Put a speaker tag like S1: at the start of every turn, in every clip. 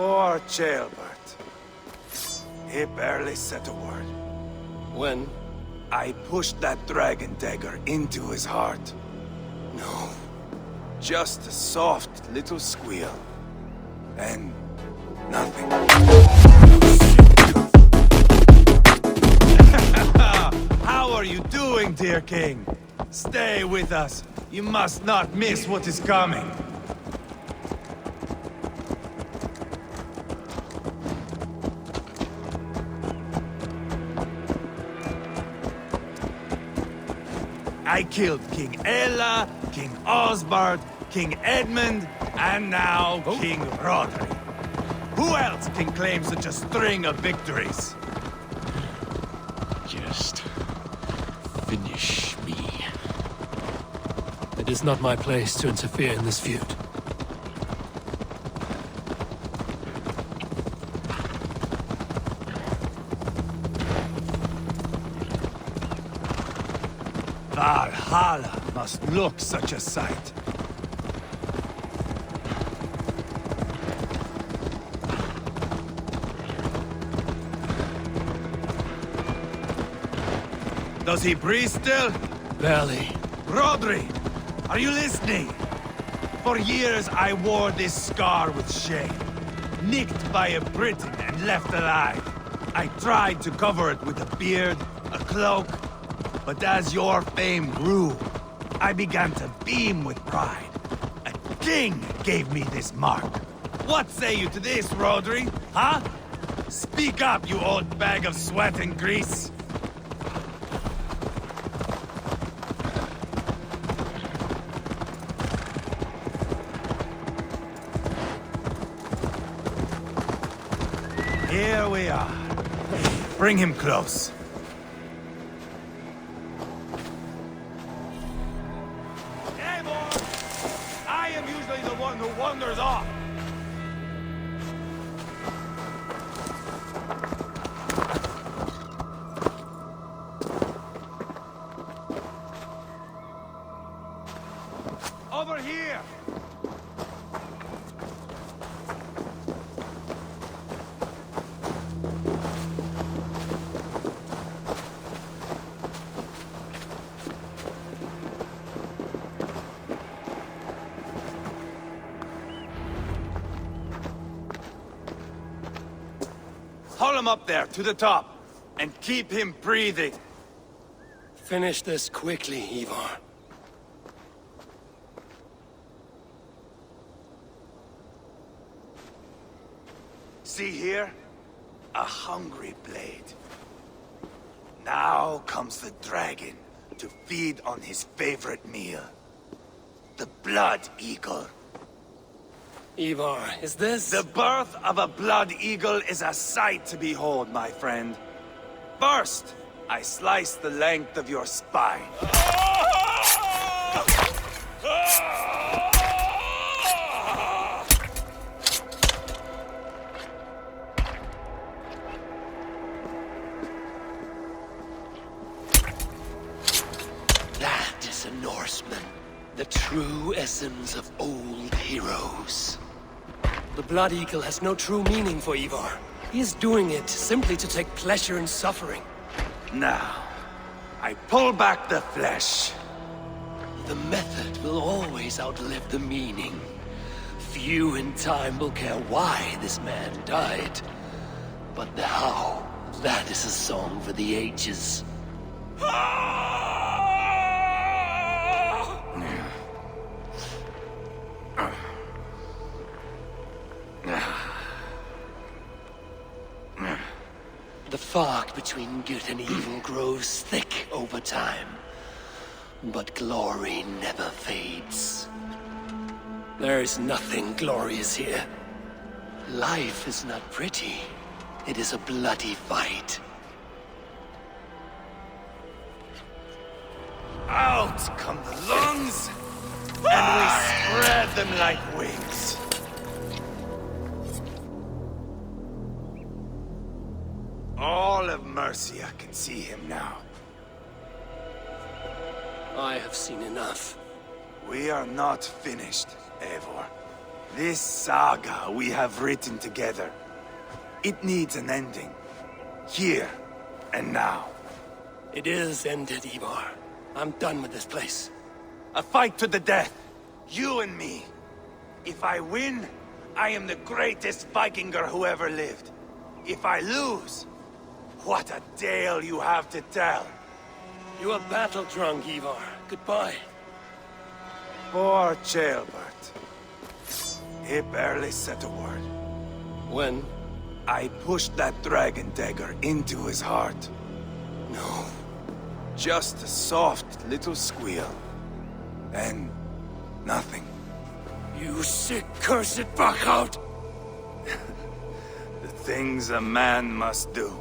S1: Poor Jailbert. He barely said a word.
S2: When?
S1: I pushed that dragon dagger into his heart. No. Just a soft little squeal. And nothing. How are you doing, dear king? Stay with us. You must not miss what is coming. I killed King Ella, King Osbert, King Edmund, and now King Roderick. Who else can claim such a string of victories?
S2: Just finish me. It is not my place to interfere in this feud.
S1: Valhalla must look such a sight. Does he breathe still?
S2: Barely.
S1: Rodri, are you listening? For years I wore this scar with shame. Nicked by a Briton and left alive. I tried to cover it with a beard, a cloak, but as your fame grew, I began to beam with pride. A king gave me this mark. What say you to this, Rodri? Huh? Speak up, you old bag of sweat and grease. Here we are. Bring him close. Eivor! I am usually the one who wanders off. Over here! Haul him up there, to the top, and keep him breathing.
S2: Finish this quickly, Eivor.
S1: See here? A hungry blade. Now comes the dragon to feed on his favorite meal. The blood eagle.
S2: Eivor, is this...
S1: The birth of a blood eagle is a sight to behold, my friend. First, I slice the length of your spine.
S2: That is a Norseman. The true essence of old heroes. The Blood Eagle has no true meaning for Eivor. He is doing it simply to take pleasure in suffering.
S1: Now, I pull back the flesh.
S2: The method will always outlive the meaning. Few in time will care why this man died. But the how, that is a song for the ages. The fog between good and evil grows thick over time. But glory never fades. There is nothing glorious here. Life is not pretty. It is a bloody fight.
S1: Out come the lungs, and we spread them like wings. All of Mercia can see him now.
S2: I have seen enough.
S1: We are not finished, Eivor. This saga we have written together, it needs an ending. Here and now.
S2: It is ended, Eivor. I'm done with this place.
S1: A fight to the death. You and me. If I win, I am the greatest Vikinger who ever lived. If I lose, what a tale you have to tell.
S2: You are battle-drunk, Eivor. Goodbye.
S1: Poor Ceolbert. He barely said a word.
S2: When?
S1: I pushed that dragon dagger into his heart.
S2: No.
S1: Just a soft little squeal. Then, nothing.
S2: You sick, cursed fuck-out!
S1: The things a man must do.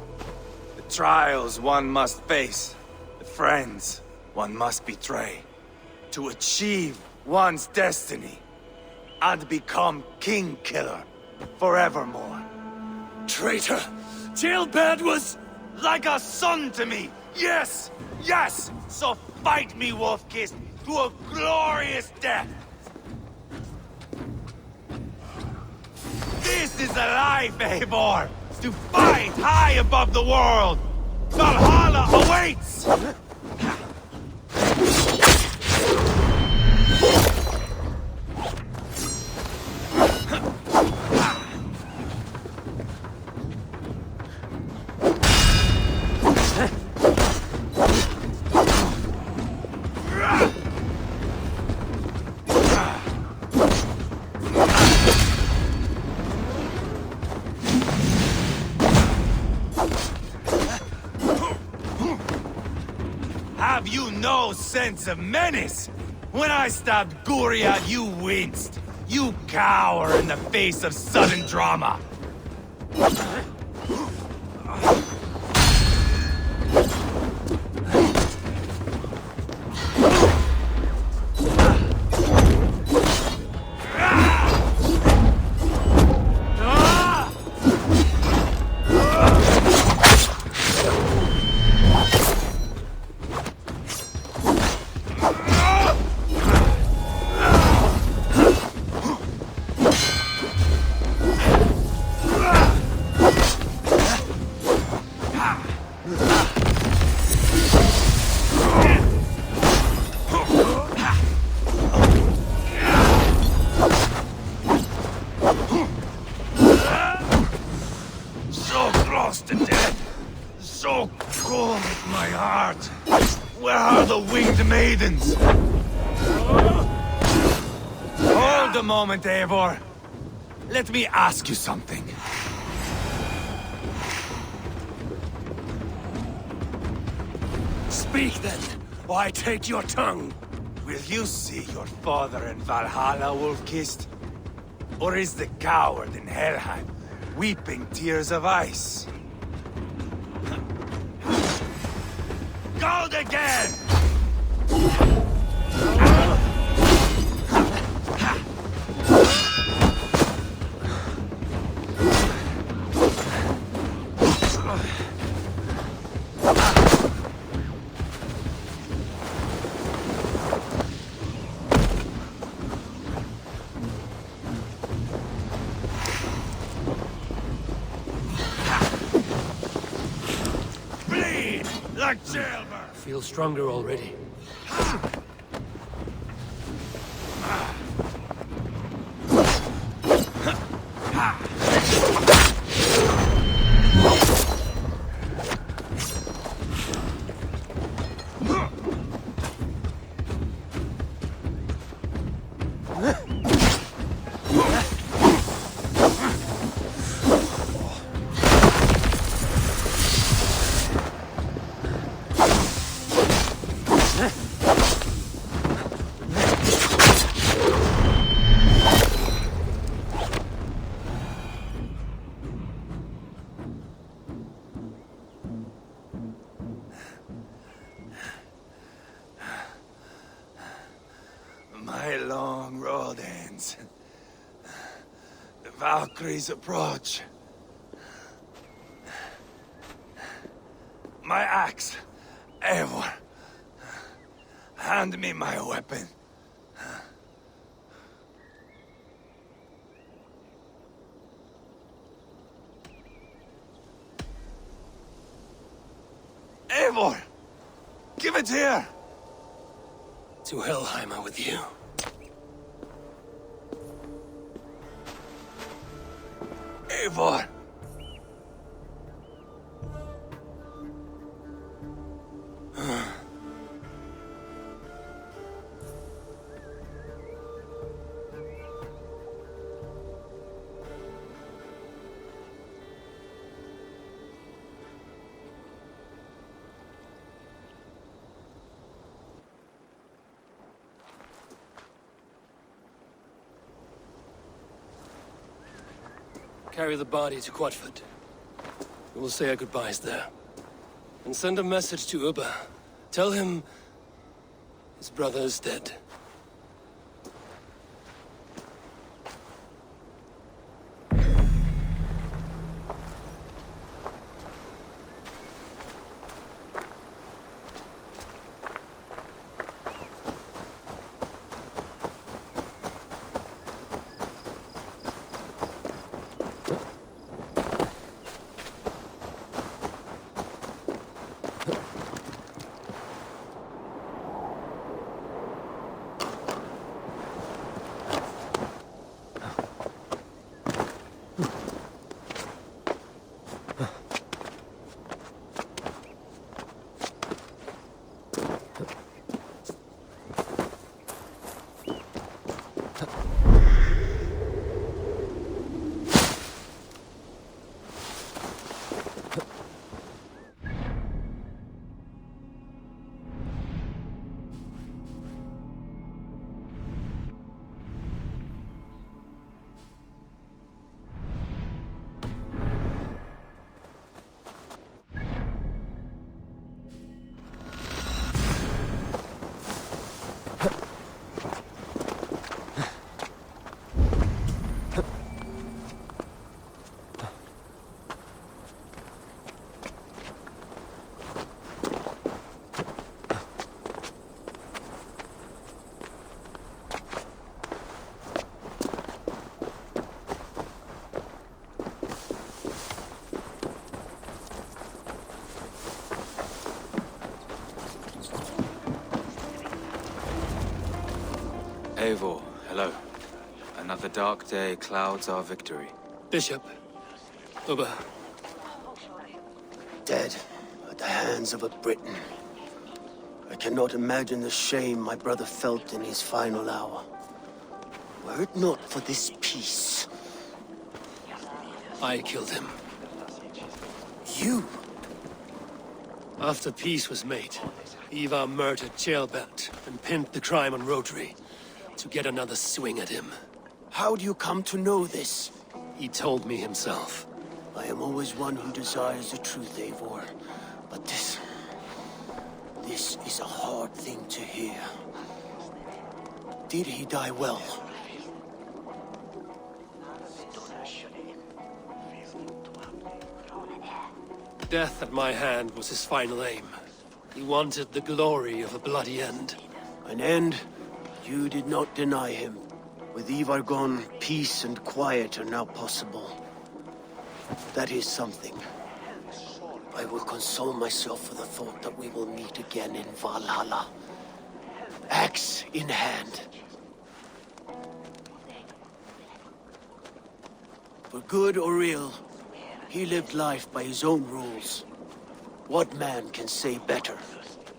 S1: The trials one must face. The friends one must betray. To achieve one's destiny. And become king killer forevermore.
S2: Traitor! Ceolbert was...
S1: like a son to me! Yes! Yes! So fight me, Wolf-Kissed, to a glorious death! This is a life, Eivor! To fight high above the world! Valhalla awaits! Have you no sense of menace? When I stabbed Guria, you winced. You cower in the face of sudden drama. So close to death. So cold at my heart. Where are the winged maidens? Hold a moment, Eivor. Let me ask you something.
S2: Speak then, or I take your tongue.
S1: Will you see your father in Valhalla, Wolf-Kissed? Or is the coward in Helheim weeping tears of ice? Gold again! Bleed like Ceolbert!
S2: Feel stronger already. My long road ends. The Valkyries approach. My axe, Eivor. Hand me my weapon.
S1: Eivor! Give it here!
S2: To Helheimer with you.
S1: Eivor!
S2: Carry the body to Quatford. We will say our goodbyes there. And send a message to Uba. Tell him his brother is dead.
S3: Eivor, hello. Another dark day clouds our victory.
S2: Bishop. Uba.
S4: Dead at the hands of a Briton. I cannot imagine the shame my brother felt in his final hour. Were it not for this peace.
S2: I killed him.
S4: You?
S2: After peace was made, Ivar murdered Jailbelt and pinned the crime on Rotary to get another swing at him.
S4: How do you come to know this?
S2: He told me himself.
S4: I am always one who desires the truth, Eivor. But this is a hard thing to hear. Did he die well?
S2: Death at my hand was his final aim. He wanted the glory of a bloody end.
S4: An end you did not deny him. With Ivar gone, peace and quiet are now possible. That is something. I will console myself for the thought that we will meet again in Valhalla. Axe in hand. For good or ill, he lived life by his own rules. What man can say better?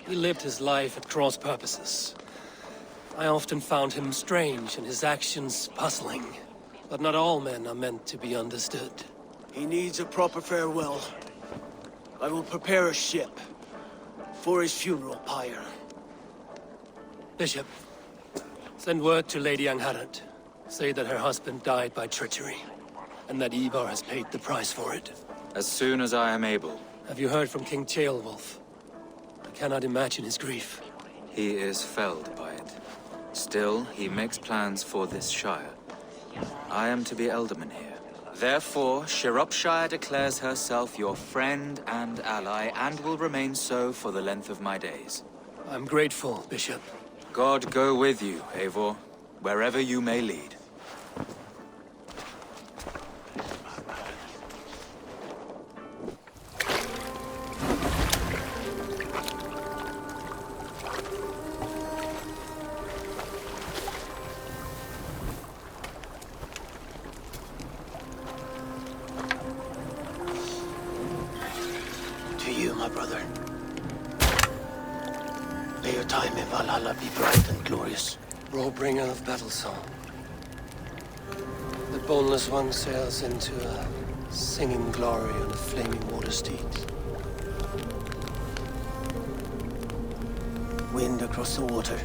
S2: He lived his life at cross purposes. I often found him strange and his actions puzzling. But not all men are meant to be understood.
S4: He needs a proper farewell. I will prepare a ship for his funeral pyre.
S2: Bishop, send word to Lady Angharad. Say that her husband died by treachery, and that Ivar has paid the price for it.
S3: As soon as I am able.
S2: Have you heard from King Ceolwulf? I cannot imagine his grief.
S3: He is felled by it. Still, he makes plans for this shire. I am to be Elderman here. Therefore, Shropshire declares herself your friend and ally, and will remain so for the length of my days.
S2: I'm grateful, Bishop.
S3: God go with you, Eivor, wherever you may lead.
S4: brother. May your time in Valhalla be bright and glorious.
S2: Roll-bringer of battle song. The boneless one sails into a singing glory on a flaming water steed.
S4: Wind across the water.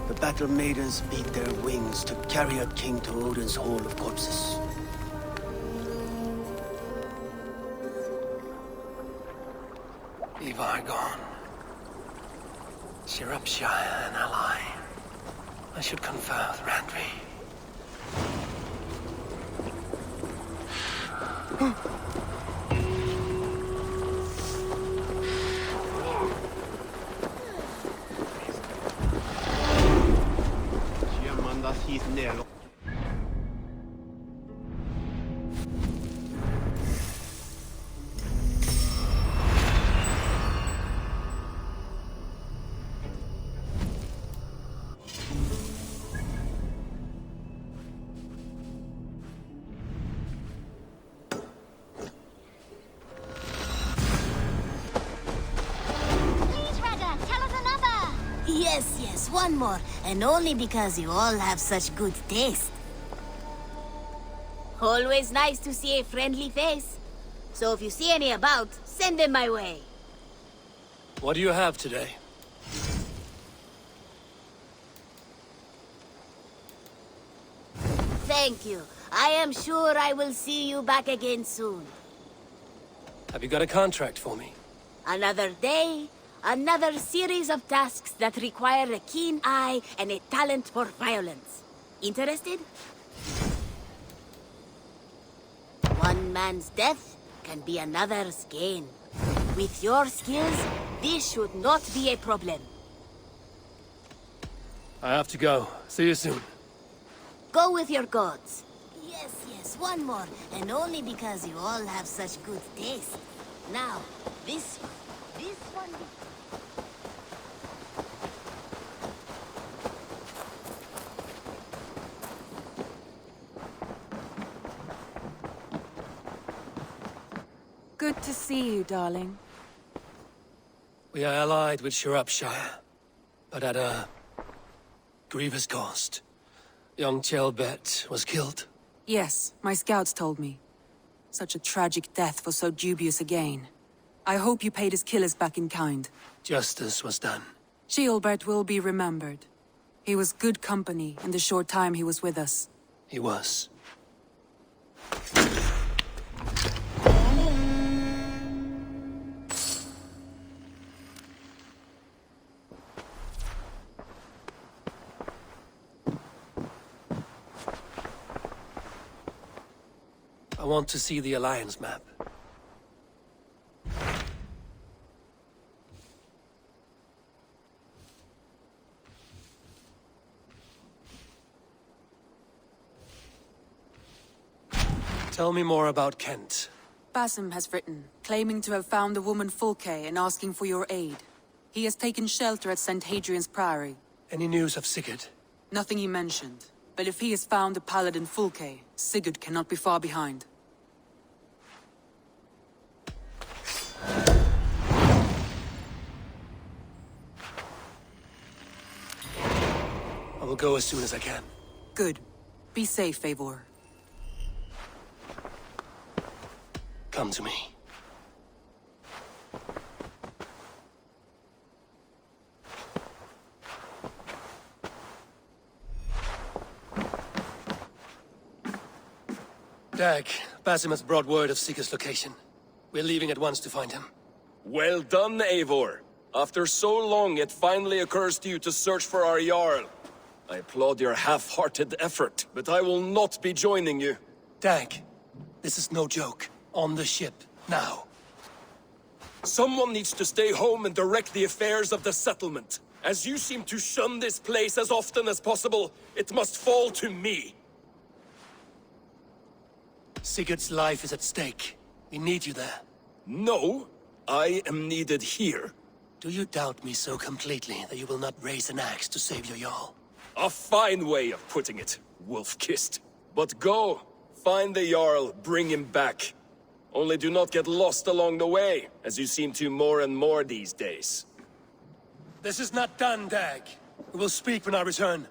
S4: The battle maidens beat their wings to carry a king to Odin's Hall of Corpses.
S2: Ivar gone. Shropshire an ally. I should confer with Randvi.
S5: Yes, one more, and only because you all have such good taste. Always nice to see a friendly face. So if you see any about, send them my way.
S2: What do you have today?
S5: Thank you. I am sure I will see you back again soon.
S2: Have you got a contract for me?
S5: Another day, another series of tasks that require a keen eye and a talent for violence. Interested? One man's death can be another's gain. With your skills, this should not be a problem.
S2: I have to go. See you soon.
S5: Go with your gods. Yes, one more, and only because you all have such good taste. Now, this one...
S6: Good to see you, darling.
S2: We are allied with Shropshire, but at a grievous cost. Young Chelbet was killed.
S6: Yes, my scouts told me. Such a tragic death for so dubious a gain. I hope you paid his killers back in kind.
S2: Justice was done.
S6: Chelbert will be remembered. He was good company in the short time he was with us.
S2: He was. I want to see the Alliance map. Tell me more about Kent.
S6: Basim has written, claiming to have found the woman Fulke and asking for your aid. He has taken shelter at St. Hadrian's Priory.
S2: Any news of Sigurd?
S6: Nothing he mentioned. But if he has found the paladin Fulke, Sigurd cannot be far behind. I will go as soon as I can. Good. Be safe, Eivor.
S2: Come to me. Dag, Basim has brought word of Sigurd's location. We're leaving at once to find him.
S7: Well done, Eivor. After so long, it finally occurs to you to search for our Jarl. I applaud your half-hearted effort, but I will not be joining you.
S2: Dag, this is no joke. On the ship, now.
S7: Someone needs to stay home and direct the affairs of the settlement. As you seem to shun this place as often as possible, it must fall to me.
S2: Sigurd's life is at stake. We need you there.
S7: No, I am needed here.
S2: Do you doubt me so completely that you will not raise an axe to save your Jarl?
S7: A fine way of putting it, wolf-kissed. But go, find the Jarl, bring him back. Only do not get lost along the way, as you seem to more and more these days.
S2: This is not done, Dag. We will speak when I return.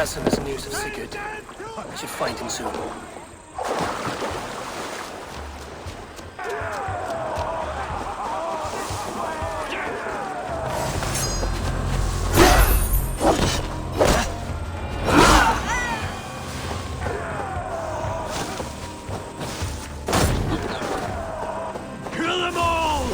S2: Assassin is news of Sigurd. I should find him soon.
S1: Kill them all!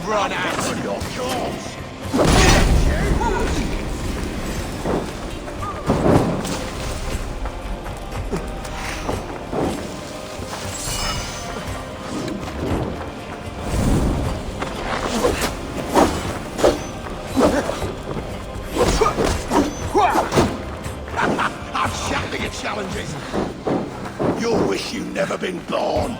S8: Run out of your cause! I'm shouting at challenges! You'll wish you'd never been born!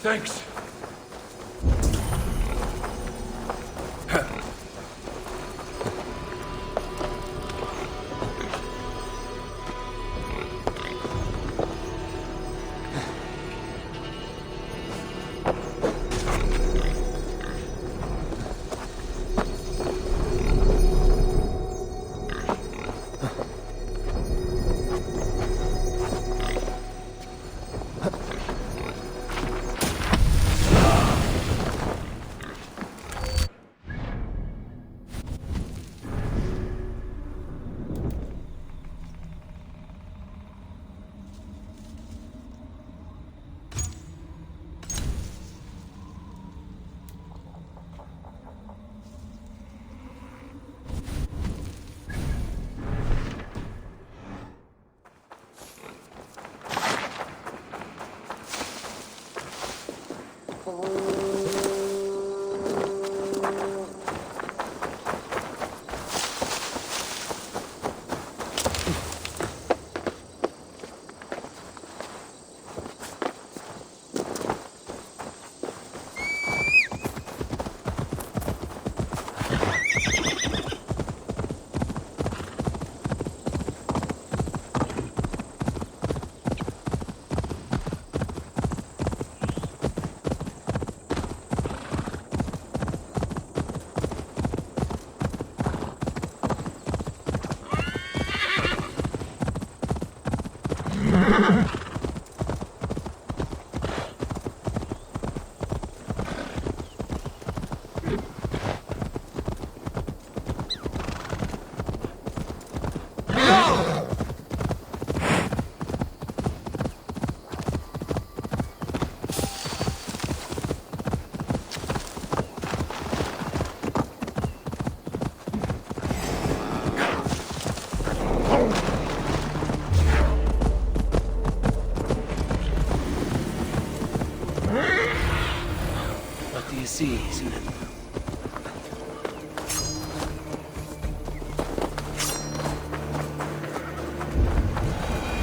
S1: Thanks.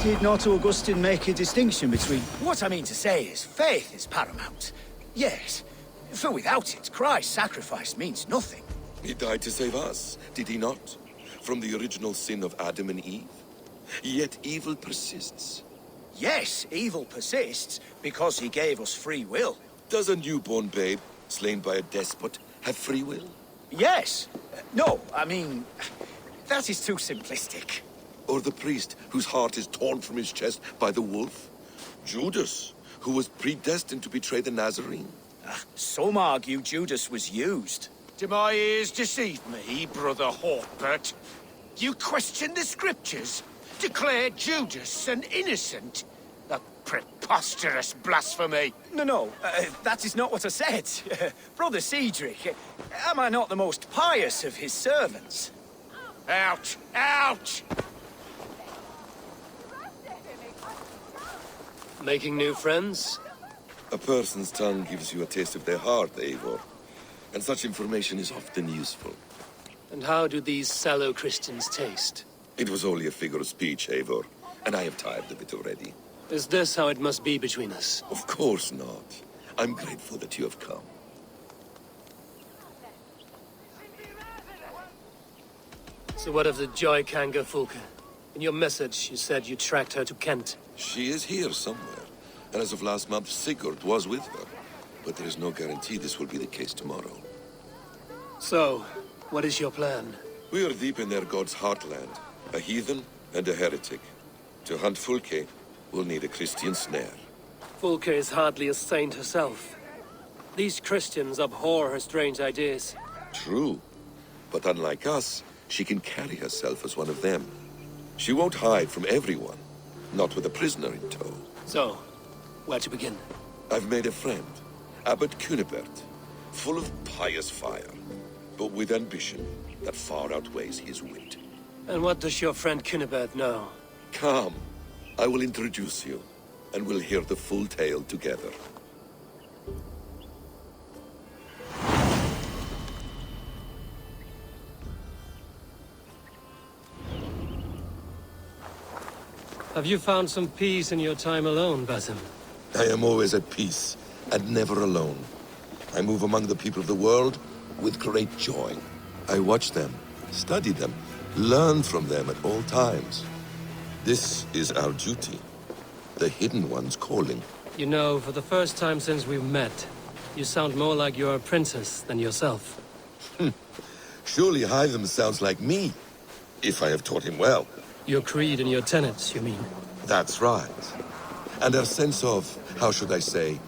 S9: Did not Augustine make a distinction between... What I mean to say is, faith is paramount. Yes, for without it, Christ's sacrifice means nothing.
S10: He died to save us, did he not? From the original sin of Adam and Eve? Yet evil persists.
S9: Yes, evil persists, because he gave us free will.
S10: Does a newborn babe, slain by a despot, have free will?
S9: Yes. No, I mean... that is too simplistic.
S10: Or the priest whose heart is torn from his chest by the wolf? Judas, who was predestined to betray the Nazarene?
S9: Some argue Judas was used.
S8: Do my ears deceive me, Brother Hawkbert? You question the scriptures? Declare Judas an innocent? A preposterous blasphemy!
S9: No, that is not what I said. Brother Cedric, am I not the most pious of his servants?
S8: Out! Out!
S2: Making new friends?
S10: A person's tongue gives you a taste of their heart, Eivor. And such information is often useful.
S2: And how do these sallow Christians taste?
S10: It was only a figure of speech, Eivor, and I have tired of it already.
S2: Is this how it must be between us?
S10: Of course not. I'm grateful that you have come.
S2: So what of the Joy Kanga Fulka? In your message, you said you tracked her to Kent.
S10: She is here somewhere, and as of last month, Sigurd was with her. But there is no guarantee this will be the case tomorrow.
S2: So, what is your plan?
S10: We are deep in their god's heartland, a heathen and a heretic. To hunt Fulke, we'll need a Christian snare.
S2: Fulka is hardly a saint herself. These Christians abhor her strange ideas.
S10: True, but unlike us, she can carry herself as one of them. She won't hide from everyone, not with a prisoner in tow.
S2: So, where to begin?
S10: I've made a friend, Abbot Cunibert, full of pious fire, but with ambition that far outweighs his wit.
S2: And what does your friend Cunibert know?
S10: Come, I will introduce you, and we'll hear the full tale together.
S2: Have you found some peace in your time alone, Basim?
S10: I am always at peace, and never alone. I move among the people of the world with great joy. I watch them, study them, learn from them at all times. This is our duty. The Hidden One's calling.
S2: You know, for the first time since we've met, you sound more like you're a princess than yourself.
S10: Surely Hytham sounds like me, if I have taught him well.
S2: Your creed and your tenets, you mean?
S10: That's right. And our sense of, how should I say,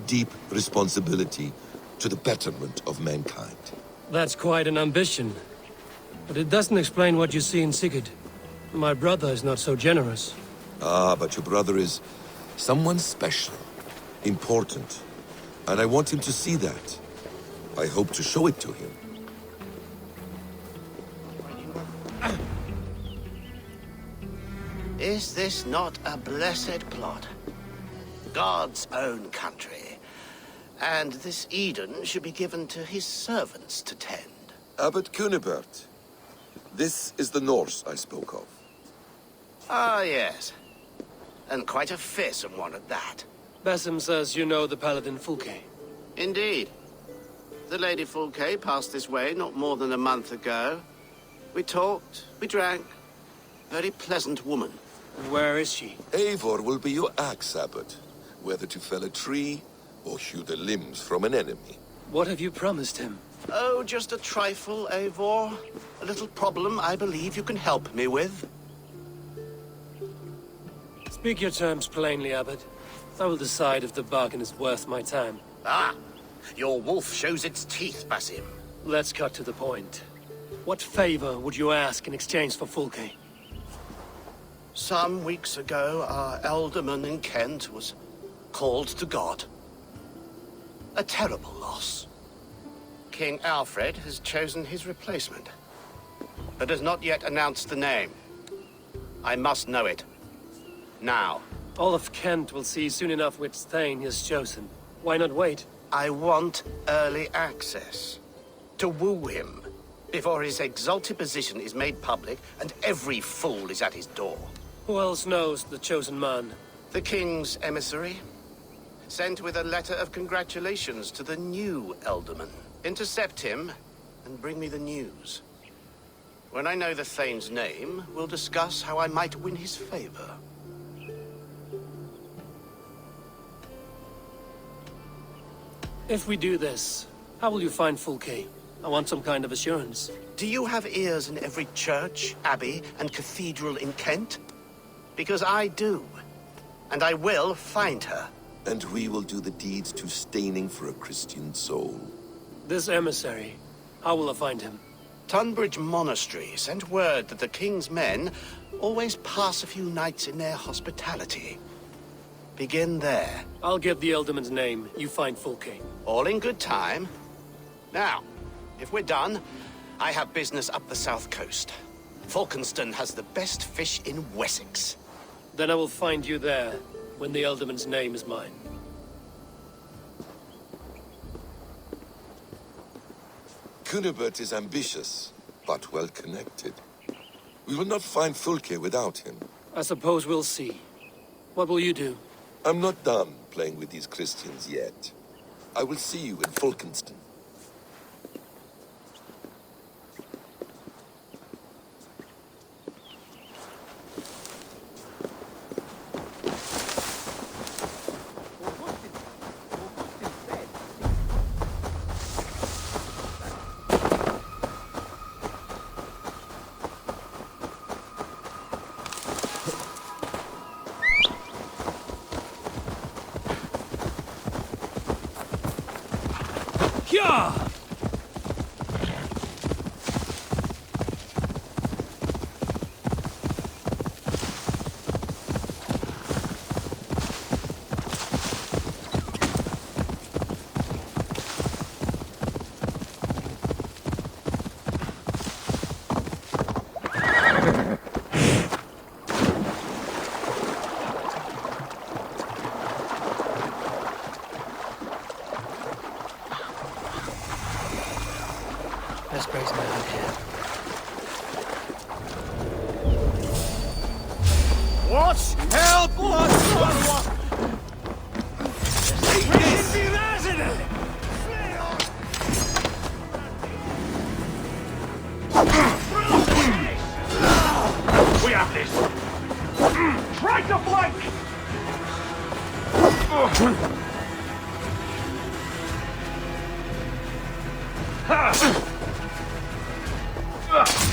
S10: deep responsibility to the betterment of mankind.
S2: That's quite an ambition. But it doesn't explain what you see in Sigurd. My brother is not so generous.
S10: Ah, but your brother is someone special, important. And I want him to see that. I hope to show it to him.
S4: Is this not a blessed plot? God's own country. And this Eden should be given to his servants to tend.
S10: Abbot Cunibert. This is the Norse I spoke of.
S4: Ah, yes. And quite a fearsome one at that.
S2: Basim says you know the paladin Fulke.
S4: Indeed. The Lady Fulke passed this way not more than a month ago. We talked, we drank. Very pleasant woman.
S2: And where is she?
S10: Eivor will be your axe, Abbot. Whether to fell a tree or hew the limbs from an enemy.
S2: What have you promised him?
S4: Oh, just a trifle, Eivor. A little problem I believe you can help me with.
S2: Speak your terms plainly, Abbot. I will decide if the bargain is worth my time.
S8: Ah! Your wolf shows its teeth, Basim.
S2: Let's cut to the point. What favor would you ask in exchange for Fulke?
S4: Some weeks ago, our alderman in Kent was called to God. A terrible loss. King Alfred has chosen his replacement, but has not yet announced the name. I must know it. Now.
S2: All of Kent will see soon enough which Thane he has chosen. Why not wait?
S4: I want early access. To woo him, before his exalted position is made public and every fool is at his door.
S2: Who else knows the chosen man?
S4: The king's emissary, sent with a letter of congratulations to the new alderman. Intercept him and bring me the news. When I know the Thane's name, we'll discuss how I might win his favor.
S2: If we do this, how will you find Fulke? I want some kind of assurance.
S4: Do you have ears in every church, abbey, and cathedral in Kent? Because I do. And I will find her.
S10: And we will do the deeds to staining for a Christian soul.
S2: This emissary, how will I find him?
S4: Tunbridge Monastery sent word that the king's men always pass a few nights in their hospitality. Begin there.
S2: I'll get the Elderman's name. You find Fulke.
S4: All in good time. Now, if we're done, I have business up the south coast. Falkenston has the best fish in Wessex.
S2: Then I will find you there, when the Elderman's name is mine.
S10: Cunibert is ambitious, but well-connected. We will not find Fulke without him.
S2: I suppose we'll see. What will you do?
S10: I'm not done playing with these Christians yet. I will see you in Falkenston.
S2: Let's break my heart here.
S1: What? Help! What?
S8: We have this! Try to flank!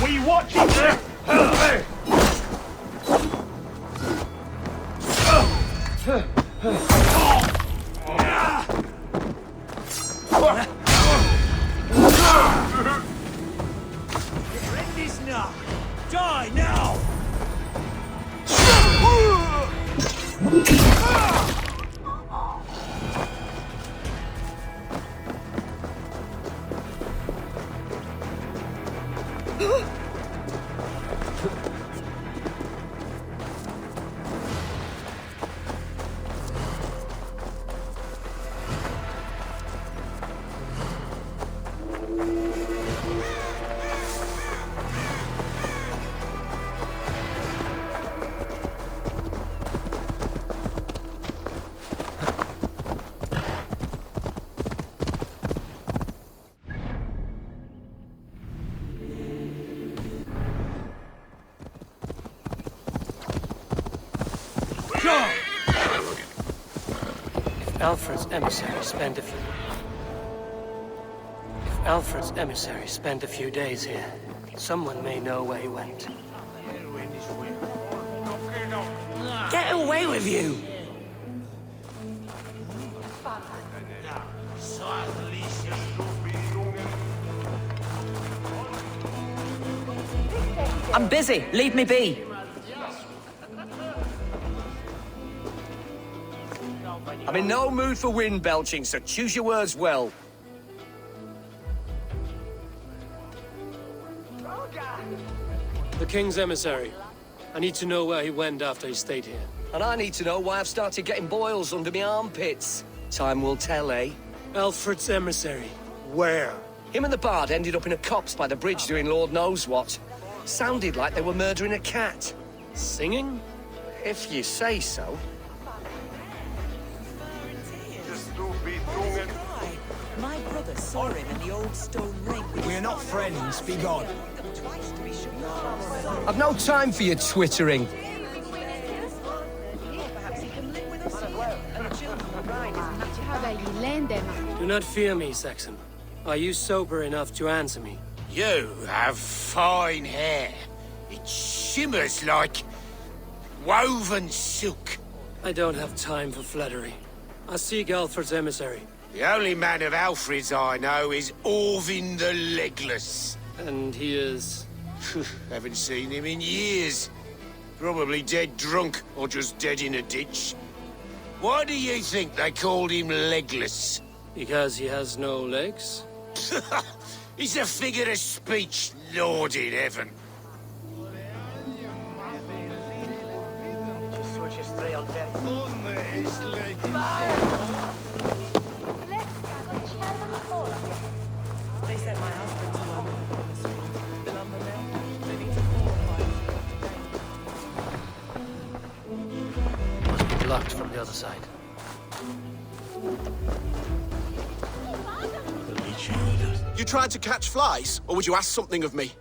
S8: We watch it there!
S1: End this now! Die now!
S2: Alfred's emissary spent a few days here. Someone may know where he went.
S11: Get away!
S2: away with you!
S11: I'm busy. Leave me be.
S2: I'm in no mood for wind belching, so choose your words well.
S7: The King's emissary. I need to know where he went after he stayed here.
S2: And I need to know why I've started getting boils under my armpits. Time will tell, eh?
S7: Alfred's emissary. Where?
S2: Him and the bard ended up in a copse by the bridge doing Lord knows what. Sounded like they were murdering a cat.
S7: Singing?
S2: If you say so.
S11: My brother saw him in the old stone ring.
S9: We're not friends. Be gone.
S2: I've no time for your twittering.
S7: Do not fear me, Saxon. Are you sober enough to answer me?
S8: You have fine hair. It shimmers like woven silk.
S7: I don't have time for flattery. I seek Alfred's emissary.
S8: The only man of Alfred's I know is Orvin the Legless.
S7: And he is...
S8: Haven't seen him in years. Probably dead drunk, or just dead in a ditch. Why do you think they called him Legless?
S7: Because he has no legs?
S8: He's a figure of speech, Lord in heaven.
S11: They sent my husband to London on the street. Still on the mail. They need to qualify.
S2: Must be blocked from the other side.
S12: You tried to catch flies, or would you ask something of me?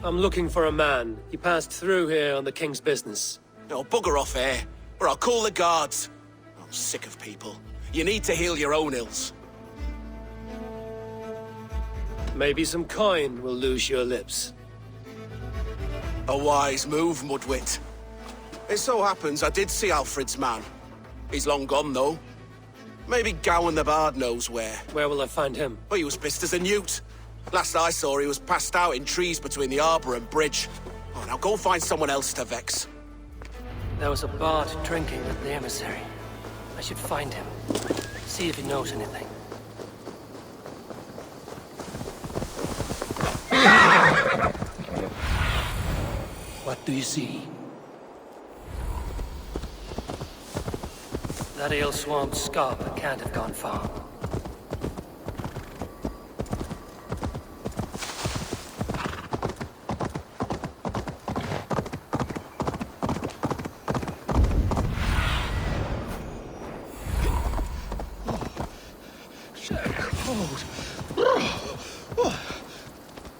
S7: I'm looking for a man. He passed through here on the King's business.
S12: No, bugger off here, or I'll call the guards. I'm sick of people. You need to heal your own ills.
S7: Maybe some coin will loose your lips.
S12: A wise move, Mudwit. It so happens I did see Alfred's man. He's long gone, though. Maybe Gowan the Bard knows where.
S7: Where will I find him?
S12: Well, he was pissed as a newt. Last I saw, he was passed out in trees between the arbor and bridge. Oh, now go and find someone else to vex.
S2: There was a bard drinking with the emissary. I should find him. See if he knows anything. What do you see? That ale-swamped scab can't have gone far.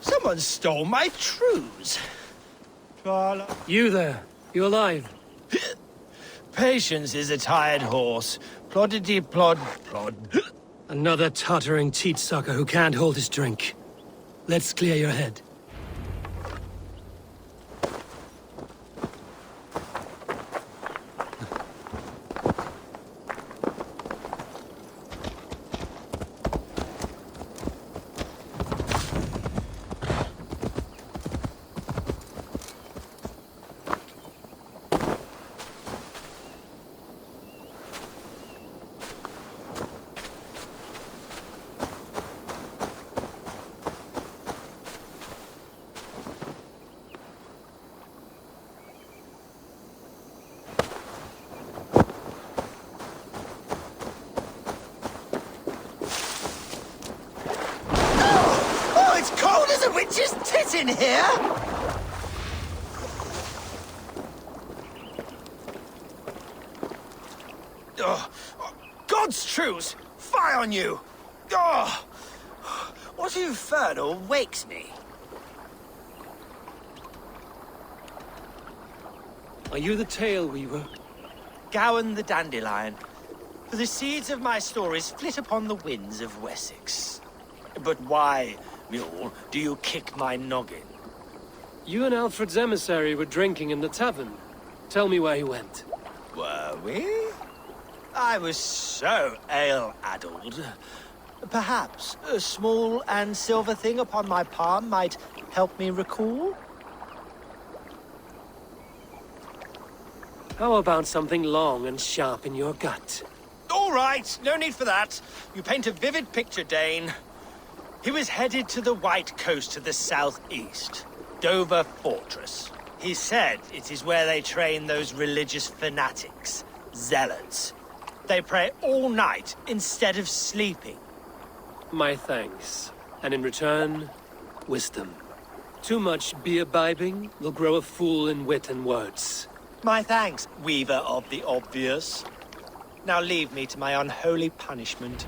S9: Someone stole my trews.
S7: You there. You alive?
S9: Patience is a tired horse. Ploddity plod plod.
S7: Another tottering teat-sucker who can't hold his drink. Let's clear your head.
S9: Witch's tit in here! Oh, God's truce! Fie on you! Oh, what infernal wakes me?
S7: Are you the tale weaver?
S9: Gowan the dandelion. For the seeds of my stories flit upon the winds of Wessex. But why, mule, do you kick my noggin?
S7: You and Alfred's emissary were drinking in the tavern.
S2: Tell me where he went.
S9: Were we? I was so ale-addled. Perhaps a small and silver thing upon my palm might help me recall?
S2: How about something long and sharp in your gut?
S9: All right, no need for that. You paint a vivid picture, Dane. He was headed to the White Coast to the southeast, Dover Fortress. He said it is where they train those religious fanatics, zealots. They pray all night instead of sleeping.
S2: My thanks. And in return, wisdom. Too much beer-bibbing will grow a fool in wit and words.
S9: My thanks, weaver of the obvious. Now leave me to my unholy punishment.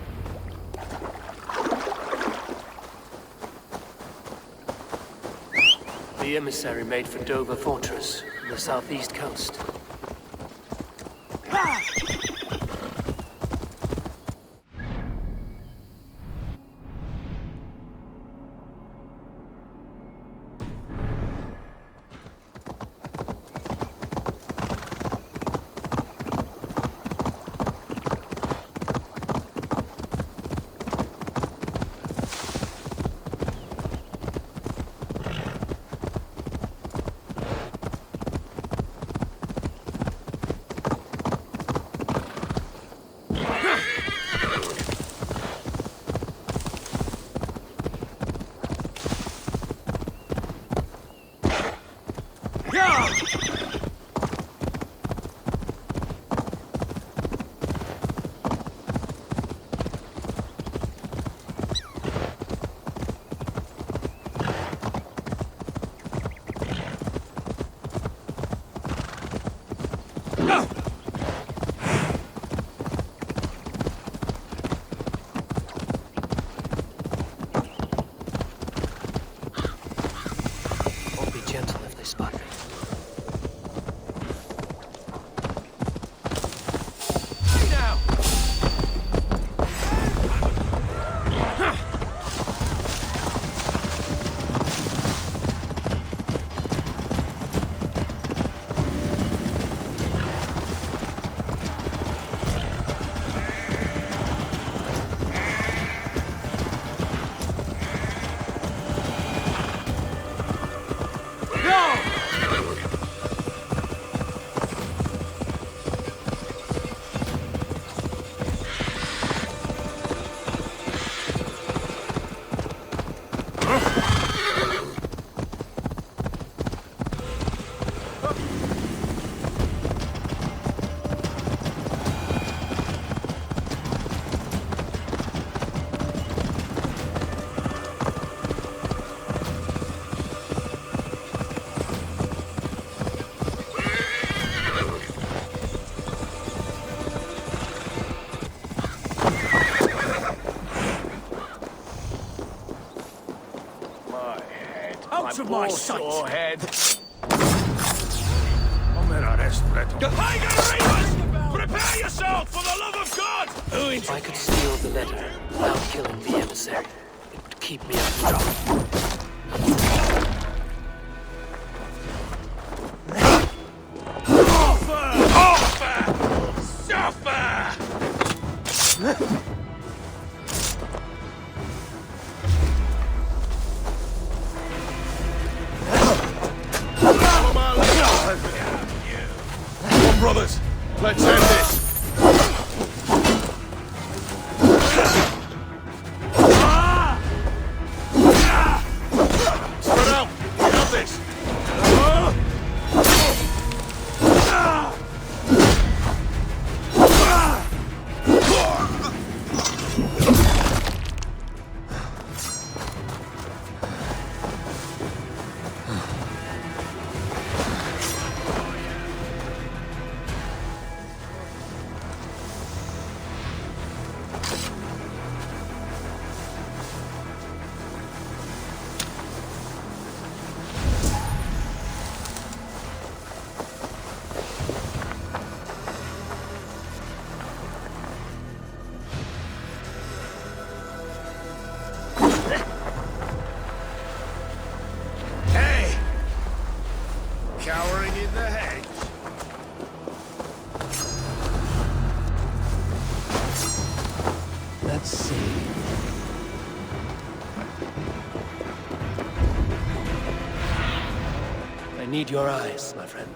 S2: The emissary made for Dover Fortress, on the southeast coast.
S9: Out of my sight!
S1: Prepare yourself, for the love of God!
S2: If I could steal the letter without killing the emissary, it would keep me out of trouble.
S1: Brothers, let's end this! Spread out! We got this!
S2: Let's see. I need your eyes, my friend.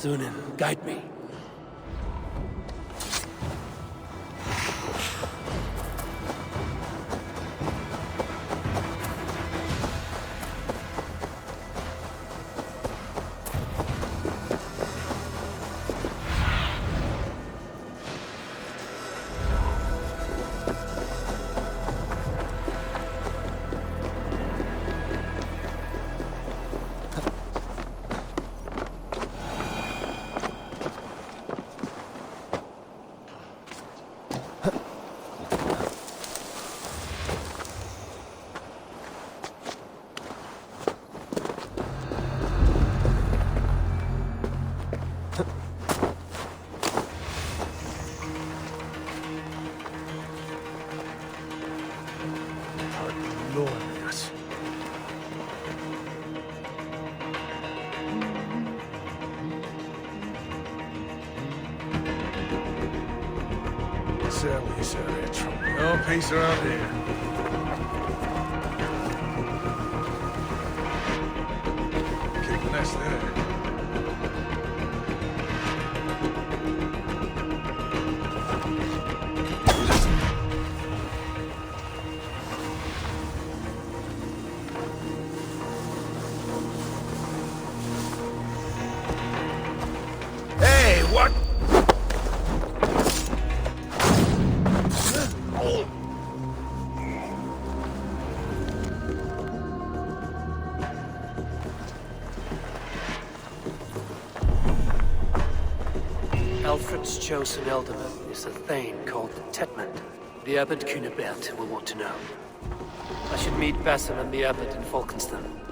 S2: Sunan, guide me.
S1: No peace around here. Kick nest there.
S8: Hey, what?
S2: Alfred's chosen elderman is a thane called Tetmund. The abbot Cunibert will want to know. I should meet Basim and the abbot in Falkenston.